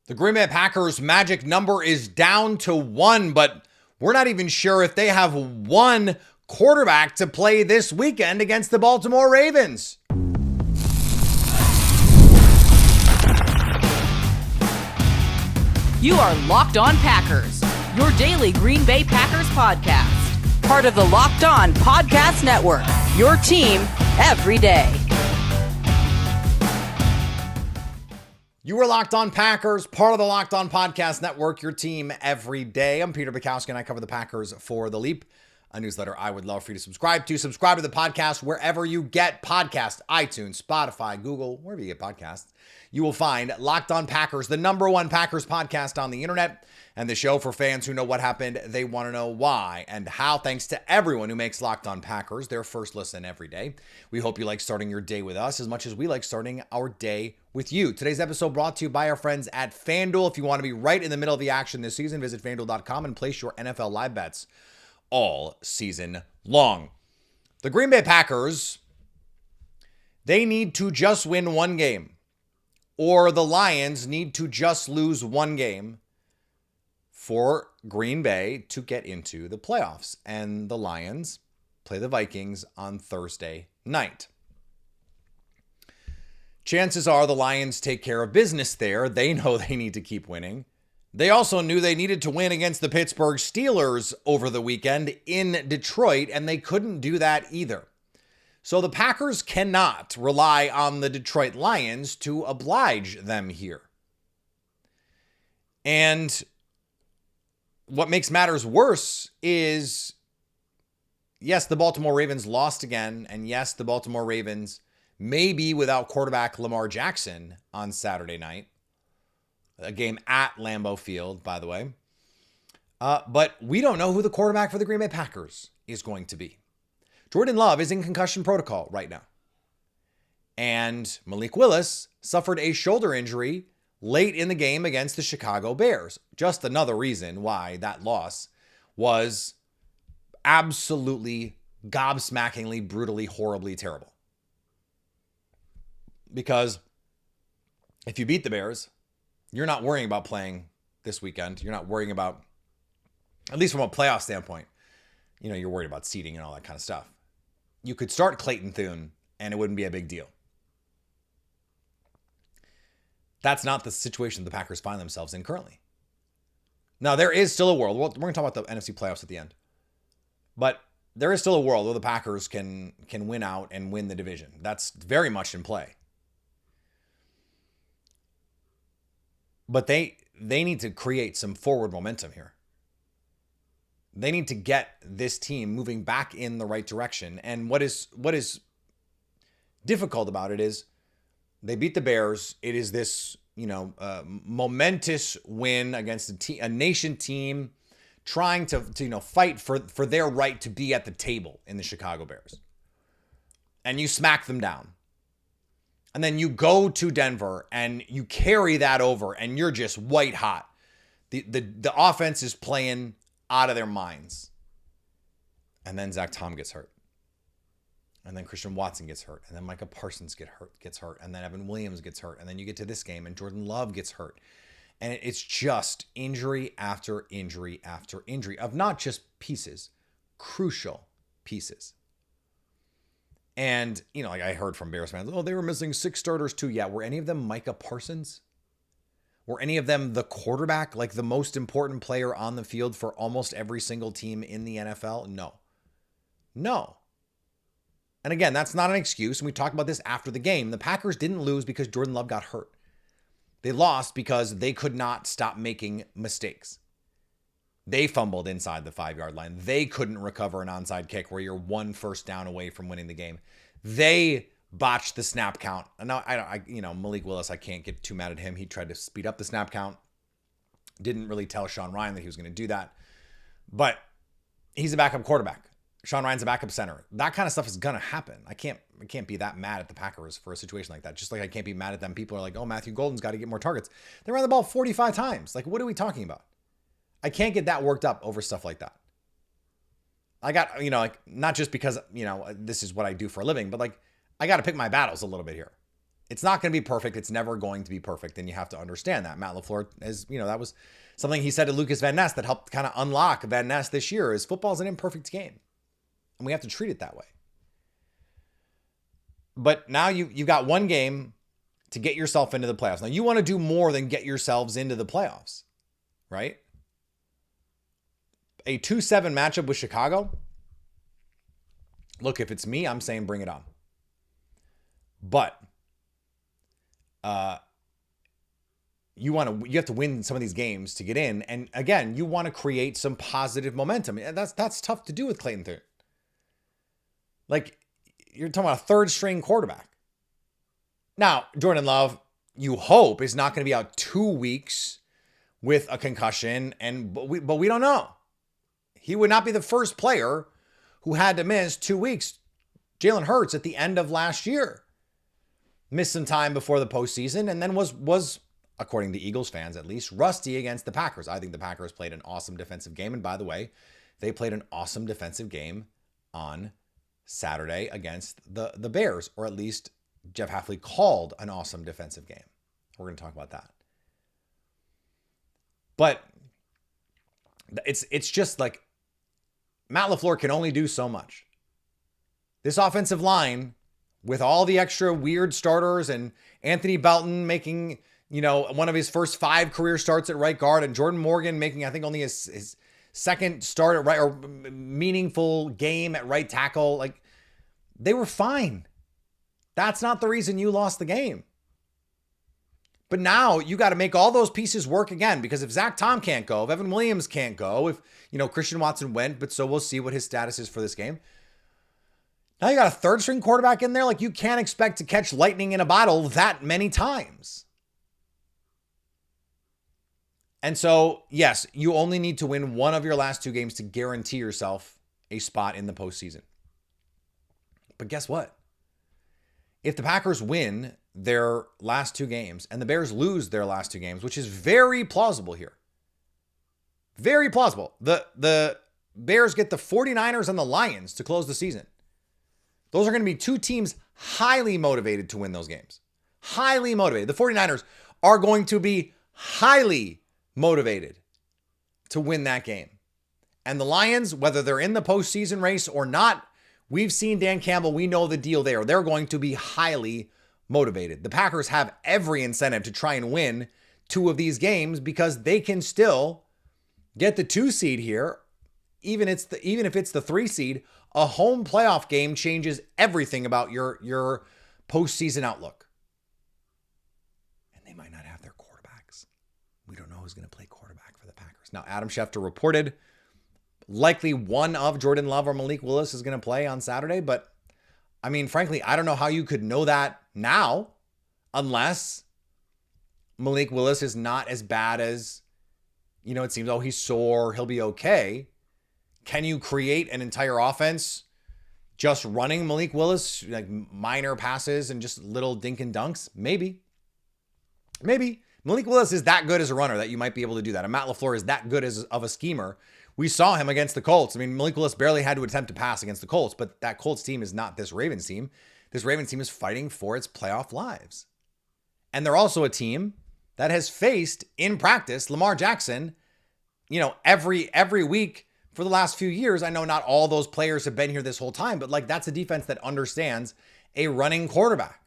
The Green Bay Packers magic number is down to 1, but we're not even sure if they have one quarterback to play this weekend against the Baltimore Ravens. You are Locked On Packers, your daily Green Bay Packers podcast. Part of the Locked On Podcast Network, your team every day. You are Locked On Packers, part of the Locked On Podcast Network, your team every day. I'm Peter Bukowski, and I cover the Packers for The Leap, a newsletter I would love for you to subscribe to. Subscribe to the podcast wherever you get podcasts, iTunes, Spotify, Google, wherever you get podcasts. You will find Locked On Packers, the number one Packers podcast on the internet, and the show for fans who know what happened, they want to know why and how. Thanks to everyone who makes Locked On Packers their first listen every day. We hope you like starting your day with us as much as we like starting our day with you. Today's episode brought to you by our friends at FanDuel. If you want to be right in the middle of the action this season, visit FanDuel.com and place your NFL live bets all season long. The Green Bay Packers, they need to just win one game, or the Lions need to just lose one game for Green Bay to get into the playoffs. And the Lions play the Vikings on Thursday night. Chances are the Lions take care of business there. They know they need to keep winning. They also knew they needed to win against the Pittsburgh Steelers over the weekend in Detroit, and they couldn't do that either. So the Packers cannot rely on the Detroit Lions to oblige them here. And what makes matters worse is, yes, the Baltimore Ravens lost again, and yes, the Baltimore Ravens may be without quarterback Lamar Jackson on Saturday night. A game at Lambeau Field, by the way. But we don't know who the quarterback for the Green Bay Packers is going to be. Jordan Love is in concussion protocol right now. And Malik Willis suffered a shoulder injury late in the game against the Chicago Bears. Just another reason why that loss was absolutely gobsmackingly, brutally, horribly terrible. Because if you beat the Bears, you're not worrying about playing this weekend. You're not worrying about, at least from a playoff standpoint, you're worried about seeding and all that kind of stuff. You could start Clayton Thune and it wouldn't be a big deal. That's not the situation the Packers find themselves in currently. Now, there is still a world. We're going to talk about the NFC playoffs at the end. But there is still a world where the Packers can win out and win the division. That's very much in play. But they need to create some forward momentum here. They need to get this team moving back in the right direction. And what is difficult about it is they beat the Bears. It is this, momentous win against a nation team trying to fight for their right to be at the table in the Chicago Bears. And you smack them down. And then you go to Denver and you carry that over and you're just white hot. The offense is playing out of their minds. And then Zach Tom gets hurt. And then Christian Watson gets hurt. And then Micah Parsons gets hurt. And then Evan Williams gets hurt. And then you get to this game and Jordan Love gets hurt. And it's just injury after injury after injury of not just pieces, crucial pieces. And, I heard from Bears fans, they were missing 6 starters too. Yeah, were any of them Micah Parsons? Were any of them the quarterback, like the most important player on the field for almost every single team in the NFL? No. And again, that's not an excuse. And we talked about this after the game. The Packers didn't lose because Jordan Love got hurt. They lost because they could not stop making mistakes. They fumbled inside the 5-yard line. They couldn't recover an onside kick where you're 1 first down away from winning the game. They botched the snap count. And now Malik Willis, I can't get too mad at him. He tried to speed up the snap count. Didn't really tell Sean Ryan that he was going to do that. But he's a backup quarterback. Sean Ryan's a backup center. That kind of stuff is going to happen. I can't be that mad at the Packers for a situation like that. Just like I can't be mad at them. People are like, Matthew Golden's got to get more targets. They ran the ball 45 times. Like, what are we talking about? I can't get that worked up over stuff like that. I got, not just because, this is what I do for a living, but I got to pick my battles a little bit here. It's not going to be perfect. It's never going to be perfect. And you have to understand that. Matt LaFleur, that was something he said to Lucas Van Ness that helped kind of unlock Van Ness this year is football is an imperfect game. And we have to treat it that way. But now you've got one game to get yourself into the playoffs. Now you want to do more than get yourselves into the playoffs, right? A 2-7 matchup with Chicago. Look, if it's me, I'm saying bring it on. But you have to win some of these games to get in. And again, you want to create some positive momentum. And that's tough to do with Clayton Thune. Like, you're talking about a third string quarterback. Now, Jordan Love, you hope, is not going to be out 2 weeks with a concussion. But we don't know. He would not be the first player who had to miss 2 weeks. Jalen Hurts at the end of last year missed some time before the postseason and then was, according to Eagles fans at least, rusty against the Packers. I think the Packers played an awesome defensive game. And by the way, they played an awesome defensive game on Saturday against the Bears, or at least Jeff Hafley called an awesome defensive game. We're going to talk about that. But it's just like Matt LaFleur can only do so much. This offensive line, with all the extra weird starters and Anthony Belton making, one of his first 5 career starts at right guard, and Jordan Morgan making, I think, only his second start at right, or meaningful game at right tackle. Like, they were fine. That's not the reason you lost the game. But now you got to make all those pieces work again, because if Zach Tom can't go, if Evan Williams can't go, if, Christian Watson went, but so we'll see what his status is for this game. Now you got a third string quarterback in there. Like, you can't expect to catch lightning in a bottle that many times. And so, yes, you only need to win one of your last 2 games to guarantee yourself a spot in the postseason. But guess what? If the Packers win their last 2 games and the Bears lose their last 2 games, which is very plausible here. Very plausible. The Bears get the 49ers and the Lions to close the season. Those are going to be 2 teams highly motivated to win those games. Highly motivated. The 49ers are going to be highly motivated to win that game. And the Lions, whether they're in the postseason race or not, we've seen Dan Campbell. We know the deal there. They're going to be highly motivated. The Packers have every incentive to try and win 2 of these games because they can still get the 2 seed here. Even if it's the 3 seed, a home playoff game changes everything about your postseason outlook. And they might not have their quarterbacks. We don't know who's going to play quarterback for the Packers. Now, Adam Schefter reported likely one of Jordan Love or Malik Willis is going to play on Saturday. But, I mean, frankly, I don't know how you could know that now unless Malik Willis is not as bad as, it seems, he's sore, he'll be okay. Can you create an entire offense just running Malik Willis, like minor passes and just little dink and dunks? Maybe. Malik Willis is that good as a runner that you might be able to do that. And Matt LaFleur is that good of a schemer. We saw him against the Colts. I mean, Malik Willis barely had to attempt to pass against the Colts, but that Colts team is not this Ravens team. This Ravens team is fighting for its playoff lives. And they're also a team that has faced, in practice, Lamar Jackson, every week for the last few years. I know not all those players have been here this whole time, but like, that's a defense that understands a running quarterback.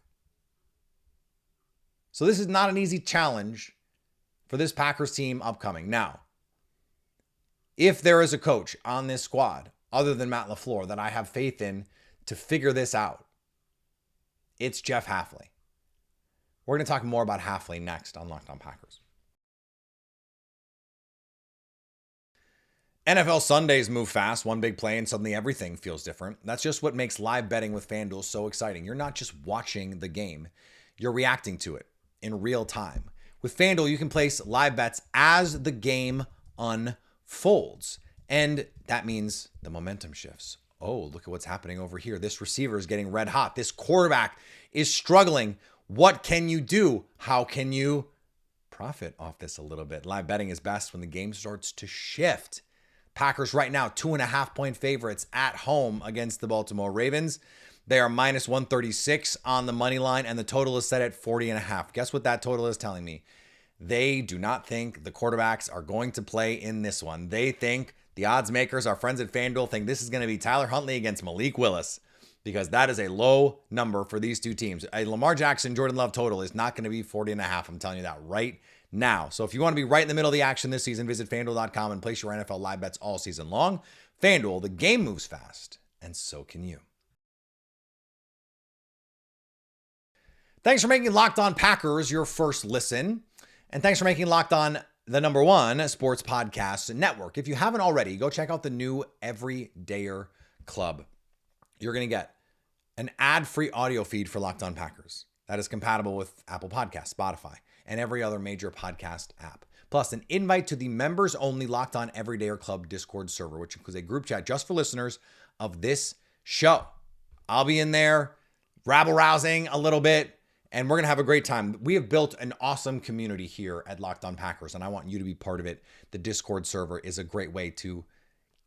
So this is not an easy challenge for this Packers team upcoming. Now, if there is a coach on this squad other than Matt LaFleur that I have faith in to figure this out, it's Jeff Hafley. We're going to talk more about Hafley next on Locked On Packers. NFL Sundays move fast, one big play, and suddenly everything feels different. That's just what makes live betting with FanDuel so exciting. You're not just watching the game, you're reacting to it in real time. With FanDuel, you can place live bets as the game unfolds. And that means the momentum shifts. Oh, look at what's happening over here. This receiver is getting red hot. This quarterback is struggling. What can you do? How can you profit off this a little bit? Live betting is best when the game starts to shift. Packers right now, 2.5-point favorites at home against the Baltimore Ravens. They are minus 136 on the money line, and the total is set at 40.5. Guess what that total is telling me? They do not think the quarterbacks are going to play in this one. They think the odds makers, our friends at FanDuel, think this is going to be Tyler Huntley against Malik Willis, because that is a low number for these two teams. A Lamar Jackson, Jordan Love total is not going to be 40.5. I'm telling you that right now. So if you want to be right in the middle of the action this season, visit FanDuel.com and place your NFL live bets all season long. FanDuel, the game moves fast, and so can you. Thanks for making Locked On Packers your first listen. And thanks for making Locked On the #1 sports podcast network. If you haven't already, go check out the new Everydayer Club. You're going to get an ad-free audio feed for Locked On Packers that is compatible with Apple Podcasts, Spotify, and every other major podcast app. Plus, an invite to the members-only Locked On Everydayer Club Discord server, which includes a group chat just for listeners of this show. I'll be in there, rabble-rousing a little bit, and we're going to have a great time. We have built an awesome community here at Locked On Packers, and I want you to be part of it. The Discord server is a great way to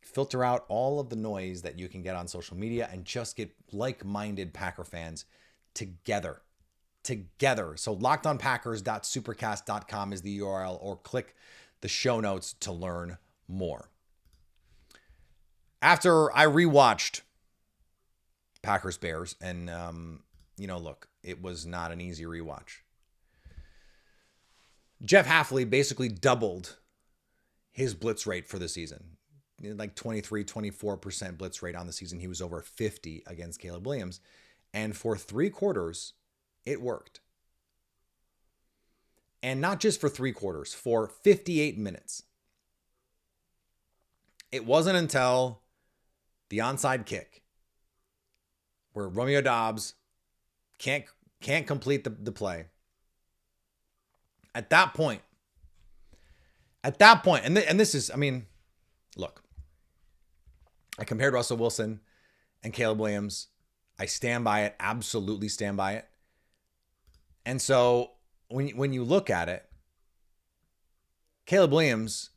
filter out all of the noise that you can get on social media and just get like-minded Packer fans together. So lockedonpackers.supercast.com is the URL, or click the show notes to learn more. After I rewatched Packers Bears, and look, it was not an easy rewatch. Jeff Hafley basically doubled his blitz rate for the season. Like 24% blitz rate on the season. He was over 50 against Caleb Williams. And for 3 quarters, it worked. And not just for 3 quarters, for 58 minutes. It wasn't until the onside kick where Romeo Doubs can't complete the play. At that point, and this is, look, I compared Russell Wilson and Caleb Williams. I stand by it, absolutely stand by it. And so when you look at it, Caleb Williams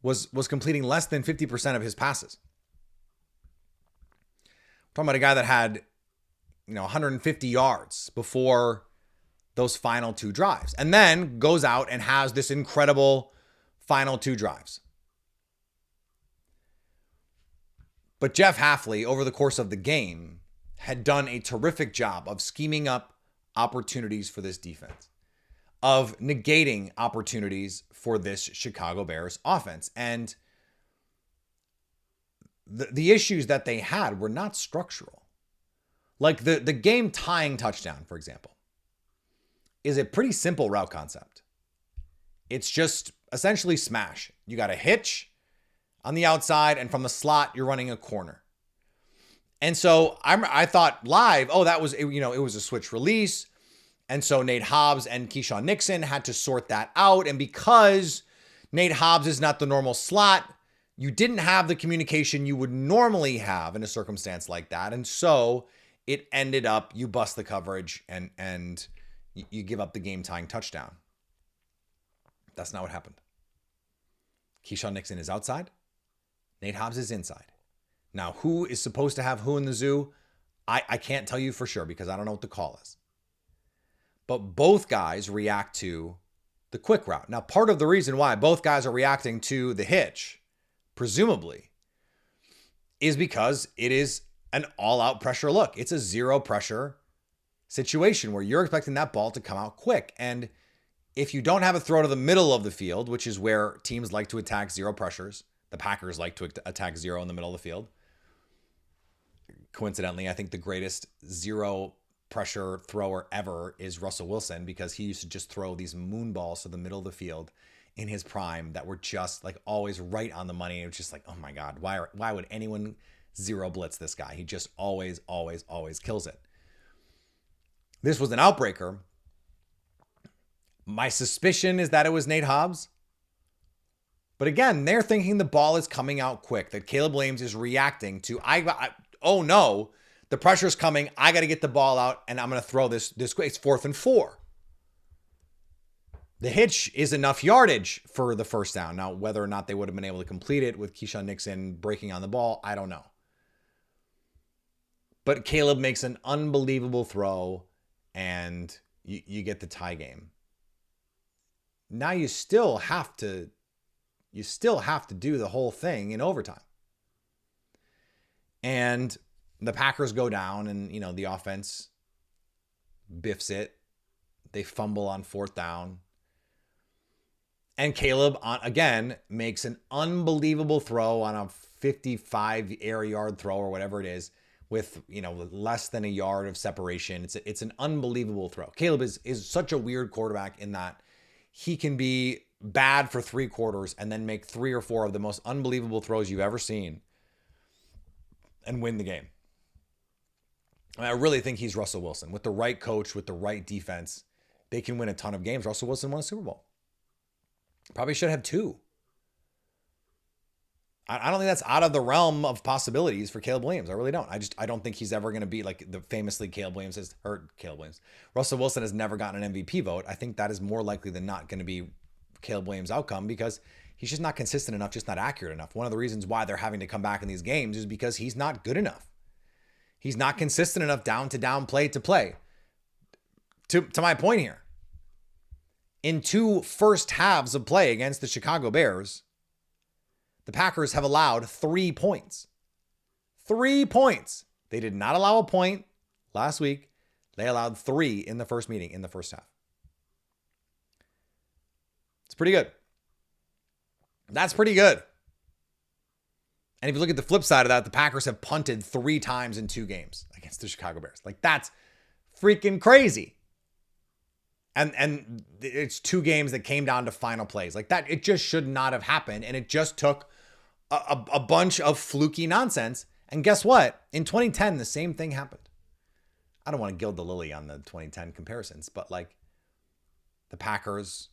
was completing less than 50% of his passes. We're talking about a guy that had 150 yards before those final 2 drives, and then goes out and has this incredible final 2 drives. But Jeff Hafley, over the course of the game, had done a terrific job of scheming up opportunities for this defense, of negating opportunities for this Chicago Bears offense. And the issues that they had were not structural. Like the game tying touchdown, for example, is a pretty simple route concept. It's just essentially smash. You got a hitch on the outside, and from the slot, you're running a corner. And so I thought live, that was, it was a switch release. And so Nate Hobbs and Keyshawn Nixon had to sort that out. And because Nate Hobbs is not the normal slot, you didn't have the communication you would normally have in a circumstance like that. And so it ended up, you bust the coverage and you give up the game tying touchdown. That's not what happened. Keyshawn Nixon is outside. Nate Hobbs is inside. Now, who is supposed to have who in the zoo? I can't tell you for sure because I don't know what the call is. But both guys react to the quick route. Now, part of the reason why both guys are reacting to the hitch, presumably, is because it is an all-out pressure look. It's a zero pressure situation where you're expecting that ball to come out quick. And if you don't have a throw to the middle of the field, which is where teams like to attack zero pressures, the Packers like to attack zero in the middle of the field. Coincidentally, I think the greatest zero pressure thrower ever is Russell Wilson, because he used to just throw these moon balls to the middle of the field in his prime that were just like always right on the money. It was just like, oh my God, why would anyone zero blitz this guy? He just always kills it. This was an outbreaker. My suspicion is that it was Nate Hobbs. But again, they're thinking the ball is coming out quick, that Caleb Williams is reacting to, oh no, the pressure's coming. I got to get the ball out and I'm going to throw this quick. It's 4th and 4. The hitch is enough yardage for the first down. Now, whether or not they would have been able to complete it with Keyshawn Nixon breaking on the ball, I don't know. But Caleb makes an unbelievable throw and you get the tie game. Now you still have to do the whole thing in overtime. And the Packers go down and, the offense biffs it. They fumble on 4th down. And Caleb, again, makes an unbelievable throw on a 55 air yard throw or whatever it is with, less than a yard of separation. It's an unbelievable throw. Caleb is such a weird quarterback in that he can be bad for 3 quarters and then make 3 or 4 of the most unbelievable throws you've ever seen and win the game. I really think he's Russell Wilson. With the right coach, with the right defense, they can win a ton of games. Russell Wilson won a Super Bowl. Probably should have 2. I don't think that's out of the realm of possibilities for Caleb Williams. I really don't. I don't think he's ever going to be like the famously Russell Wilson has never gotten an MVP vote. I think that is more likely than not going to be Caleb Williams' outcome because he's just not consistent enough, just not accurate enough. One of the reasons why they're having to come back in these games is because he's not good enough. He's not consistent enough down to down, play to play. To my point here, in 2 first halves of play against the Chicago Bears, the Packers have allowed 3 points. 3 points. They did not allow a point last week. They allowed 3 in the first meeting in the first half. It's pretty good. That's pretty good. And if you look at the flip side of that, the Packers have punted 3 times in 2 games against the Chicago Bears. Like, that's freaking crazy. And it's 2 games that came down to final plays. Like that, it just should not have happened. And it just took a bunch of fluky nonsense. And guess what? In 2010, the same thing happened. I don't want to gild the lily on the 2010 comparisons, but like the Packers,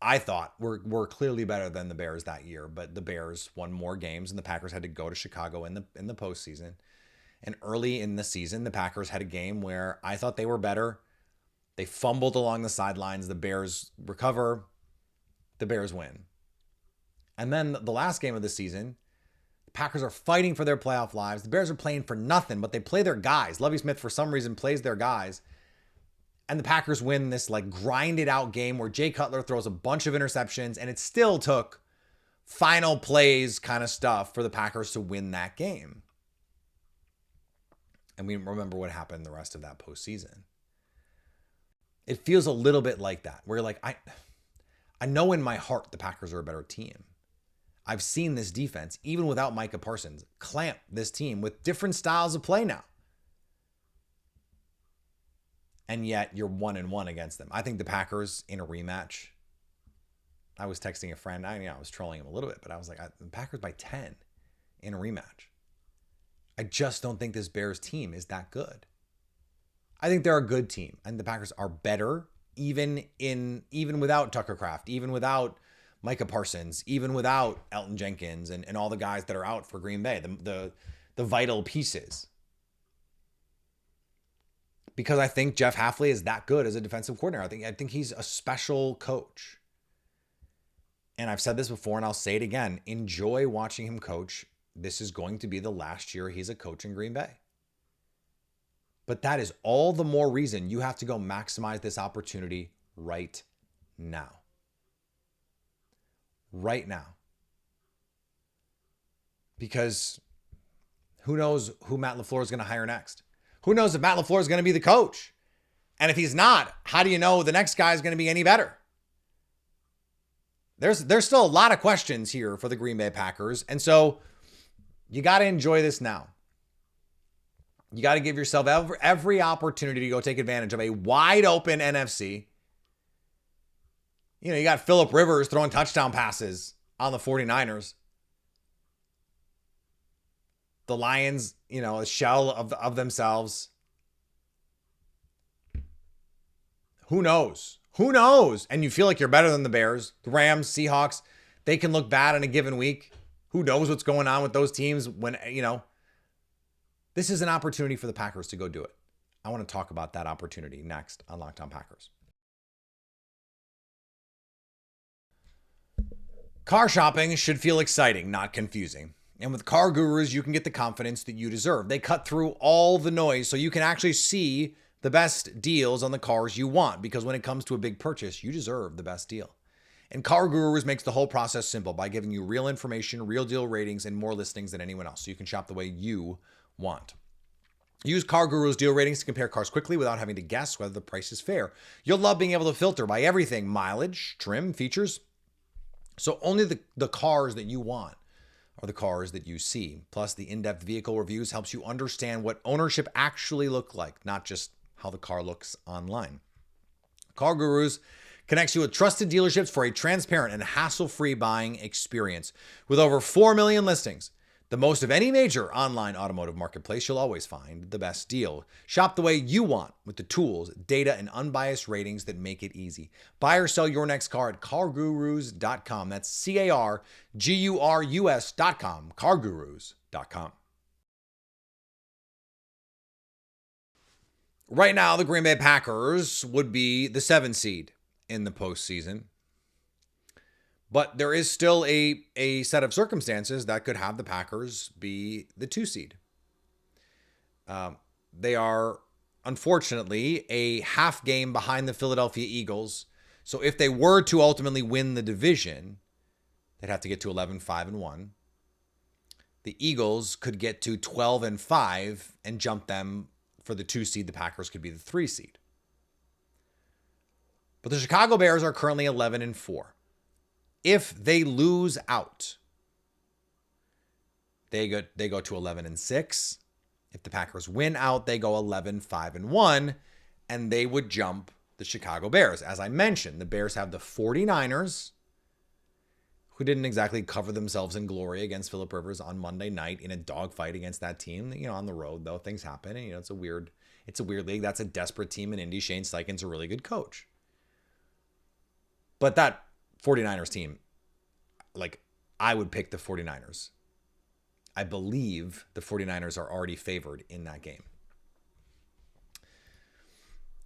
I thought were clearly better than the Bears that year, but the Bears won more games and the Packers had to go to Chicago in the postseason. And early in the season, the Packers had a game where I thought they were better. They fumbled along the sidelines. The Bears recover. The Bears win. And then the last game of the season, the Packers are fighting for their playoff lives. The Bears are playing for nothing, but they play their guys. Lovie Smith, for some reason, plays their guys. And the Packers win this like grinded out game where Jay Cutler throws a bunch of interceptions, and it still took final plays kind of stuff for the Packers to win that game. And we remember what happened the rest of that postseason. It feels a little bit like that, where like, I know in my heart the Packers are a better team. I've seen this defense, even without Micah Parsons, clamp this team with different styles of play now. And yet you're 1-1 against them. I think the Packers in a rematch. I was texting a friend. I was trolling him a little bit, but I was like, the Packers by 10 in a rematch. I just don't think this Bears team is that good. I think they're a good team, and the Packers are better even without Tucker Kraft, even without Micah Parsons, even without Elton Jenkins and all the guys that are out for Green Bay, the vital pieces. Because I think Jeff Hafley is that good as a defensive coordinator. I think he's a special coach. And I've said this before, and I'll say it again. Enjoy watching him coach. This is going to be the last year he's a coach in Green Bay. But that is all the more reason you have to go maximize this opportunity right now. Right now. Because who knows who Matt LaFleur is going to hire next? Who knows if Matt LaFleur is going to be the coach? And if he's not, how do you know the next guy is going to be any better? There's still a lot of questions here for the Green Bay Packers. And so you got to enjoy this now. You got to give yourself every opportunity to go take advantage of a wide open NFC. You got Phillip Rivers throwing touchdown passes on the 49ers. The Lions, a shell of themselves. Who knows? Who knows? And you feel like you're better than the Bears, the Rams, Seahawks. They can look bad in a given week. Who knows what's going on with those teams when, this is an opportunity for the Packers to go do it. I want to talk about that opportunity next on Locked On Packers. Car shopping should feel exciting, not confusing. And with CarGurus, you can get the confidence that you deserve. They cut through all the noise so you can actually see the best deals on the cars you want, because when it comes to a big purchase, you deserve the best deal. And CarGurus makes the whole process simple by giving you real information, real deal ratings, and more listings than anyone else, so you can shop the way you want. Use CarGurus deal ratings to compare cars quickly without having to guess whether the price is fair. You'll love being able to filter by everything: mileage, trim, features. So only the cars that you want are the cars that you see. Plus, the in-depth vehicle reviews helps you understand what ownership actually looks like, not just how the car looks online. CarGurus connects you with trusted dealerships for a transparent and hassle-free buying experience. With over 4 million listings, the most of any major online automotive marketplace, you'll always find the best deal. Shop the way you want with the tools, data, and unbiased ratings that make it easy. Buy or sell your next car at CarGurus.com. That's CarGurus.com. CarGurus.com. Right now, the Green Bay Packers would be the 7 seed in the postseason. But there is still a set of circumstances that could have the Packers be the 2 seed. They are, unfortunately, a half game behind the Philadelphia Eagles. So if they were to ultimately win the division, they'd have to get to 11-5-1. The Eagles could get to 12-5 and jump them for the 2 seed. The Packers could be the 3 seed. But the Chicago Bears are currently 11-4. If they lose out, they go to 11-6. If the Packers win out, they go 11-5-1, and they would jump the Chicago Bears. As I mentioned, the Bears have the 49ers, who didn't exactly cover themselves in glory against Phillip Rivers on Monday night in a dogfight against that team. On the road, though, things happen, and it's a weird league. That's a desperate team in Indy. Shane Steichen's a really good coach. But that 49ers team, I would pick the 49ers. I believe the 49ers are already favored in that game.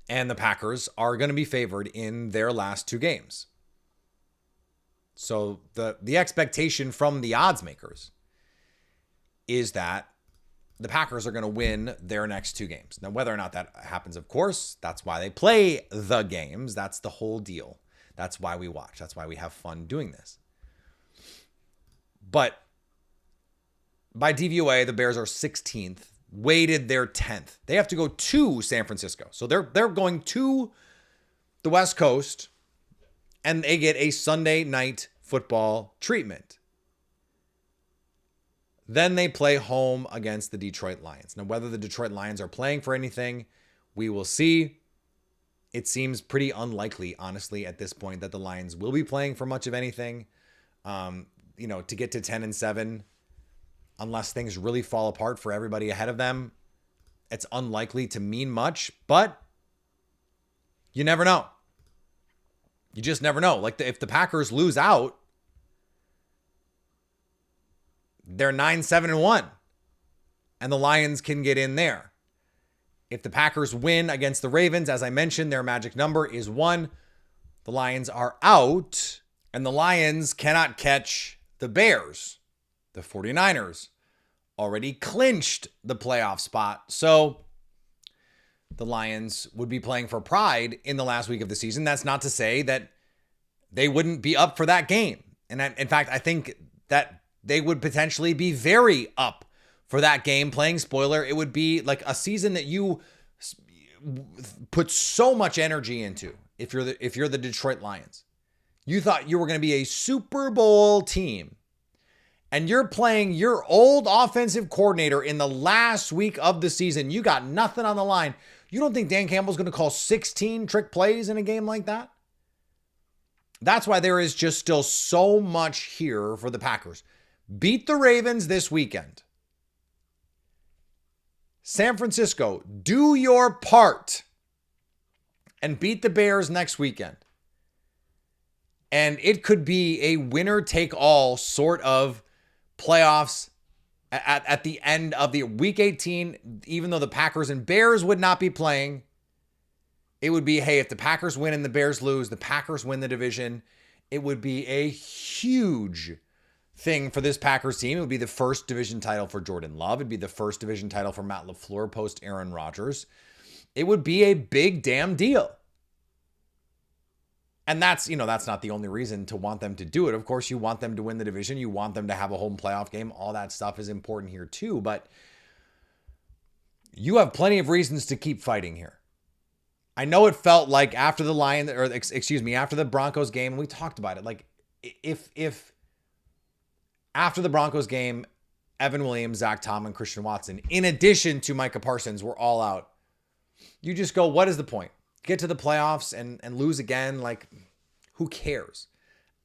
And the Packers are going to be favored in their last 2 games. So the expectation from the odds makers is that the Packers are going to win their next 2 games. Now, whether or not that happens, of course, that's why they play the games. That's the whole deal. That's why we watch. That's why we have fun doing this. But by DVOA, the Bears are 16th, weighted they're 10th. They have to go to San Francisco. So they're going to the West Coast, and they get a Sunday night football treatment. Then they play home against the Detroit Lions. Now, whether the Detroit Lions are playing for anything, we will see. It seems pretty unlikely, honestly, at this point, that the Lions will be playing for much of anything. To get to 10-7, unless things really fall apart for everybody ahead of them, it's unlikely to mean much. But you never know. You just never know. If the Packers lose out, they're 9-7-1, and the Lions can get in there. If the Packers win against the Ravens, as I mentioned, their magic number is 1. The Lions are out, and the Lions cannot catch the Bears. The 49ers already clinched the playoff spot. So the Lions would be playing for pride in the last week of the season. That's not to say that they wouldn't be up for that game. And in fact, I think that they would potentially be very up for that game. Playing spoiler, it would be like a season that you put so much energy into. If you're the Detroit Lions, you thought you were going to be a Super Bowl team, and you're playing your old offensive coordinator in the last week of the season. You got nothing on the line. You don't think Dan Campbell's going to call 16 trick plays in a game like that? That's why there is just still so much here for the Packers. Beat the Ravens this weekend. San Francisco, do your part and beat the Bears next weekend. And it could be a winner-take-all sort of playoffs at the end of the Week 18, even though the Packers and Bears would not be playing. It would be, hey, if the Packers win and the Bears lose, the Packers win the division. It would be a huge thing for this Packers team. It would be the first division title for Jordan Love. It'd be the first division title for Matt LaFleur post Aaron Rodgers. It would be a big damn deal. And that's not the only reason to want them to do it. Of course, you want them to win the division. You want them to have a home playoff game. All that stuff is important here too. But you have plenty of reasons to keep fighting here. I know it felt like after the Broncos game, and we talked about it, like if after the Broncos game, Evan Williams, Zach Tom, and Christian Watson, in addition to Micah Parsons, were all out, you just go, what is the point? Get to the playoffs and lose again? Like, who cares?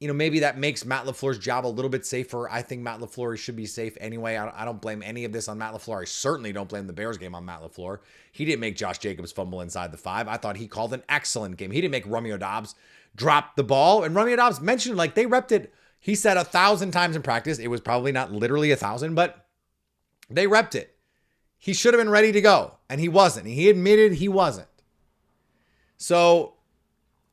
Maybe that makes Matt LaFleur's job a little bit safer. I think Matt LaFleur should be safe anyway. I don't blame any of this on Matt LaFleur. I certainly don't blame the Bears game on Matt LaFleur. He didn't make Josh Jacobs fumble inside the 5. I thought he called an excellent game. He didn't make Romeo Doubs drop the ball. And Romeo Doubs mentioned, like, they repped it. He said 1,000 times in practice. It was probably not literally 1,000, but they repped it. He should have been ready to go, and he wasn't. He admitted he wasn't. So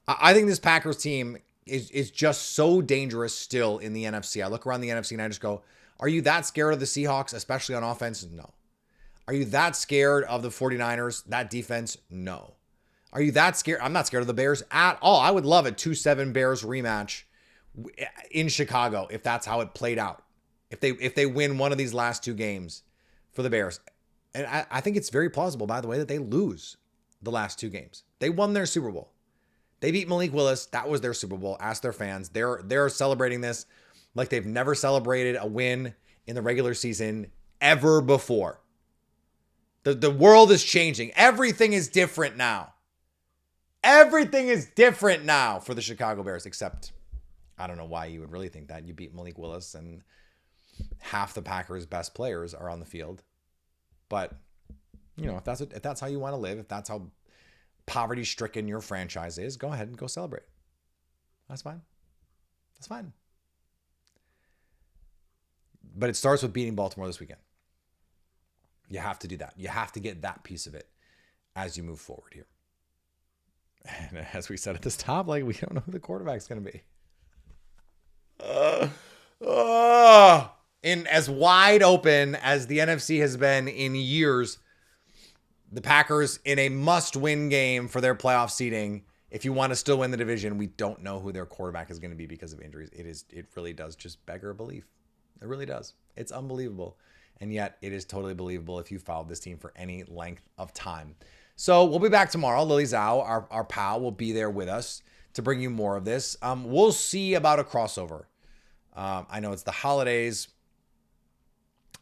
I think this Packers team is just so dangerous still in the NFC. I look around the NFC and I just go, are you that scared of the Seahawks, especially on offense? No. Are you that scared of the 49ers, that defense? No. Are you that scared? I'm not scared of the Bears at all. I would love a 2-7 Bears rematch in Chicago if that's how it played out. If they win one of these last 2 games for the Bears. And I think it's very plausible, by the way, that they lose the last 2 games. They won their Super Bowl. They beat Malik Willis. That was their Super Bowl. Ask their fans. They're celebrating this like they've never celebrated a win in the regular season ever before. The world is changing. Everything is different now. Everything is different now for the Chicago Bears, except I don't know why you would really think that. You beat Malik Willis and half the Packers' best players are on the field. But, if that's how you want to live, if that's how poverty-stricken your franchise is, go ahead and go celebrate. That's fine. That's fine. But it starts with beating Baltimore this weekend. You have to do that. You have to get that piece of it as you move forward here. And as we said at this top, like, we don't know who the quarterback's going to be. In as wide open as the NFC has been in years, the Packers in a must-win game for their playoff seeding. If you want to still win the division, we don't know who their quarterback is going to be because of injuries. It really does just beggar belief. It really does. It's unbelievable. And yet it is totally believable if you followed this team for any length of time. So we'll be back tomorrow. Lily Zhao, our pal, will be there with us to bring you more of this. We'll see about a crossover. I know it's the holidays.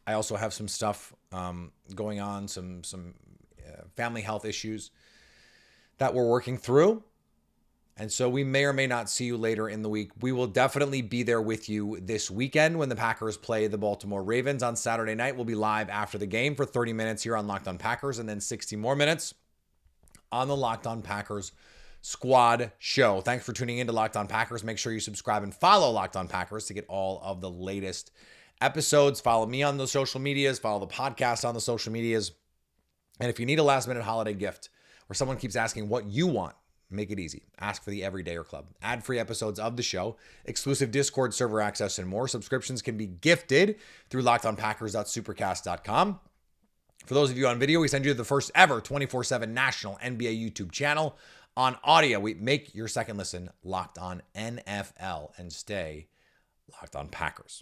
I also have some stuff going on, some family health issues that we're working through. And so we may or may not see you later in the week. We will definitely be there with you this weekend when the Packers play the Baltimore Ravens on Saturday night. We'll be live after the game for 30 minutes here on Locked On Packers and then 60 more minutes on the Locked On Packers Squad Show. Thanks for tuning in to Locked On Packers. Make sure you subscribe and follow Locked On Packers to get all of the latest episodes. Follow me on the social medias. Follow the podcast on the social medias. And if you need a last-minute holiday gift or someone keeps asking what you want, make it easy. Ask for the Everydayer Club. Ad-free episodes of the show, exclusive Discord server access, and more. Subscriptions can be gifted through lockedonpackers.supercast.com. For those of you on video, we send you the first ever 24/7 national NBA YouTube channel. On audio, we make your second listen Locked On NFL and stay Locked On Packers.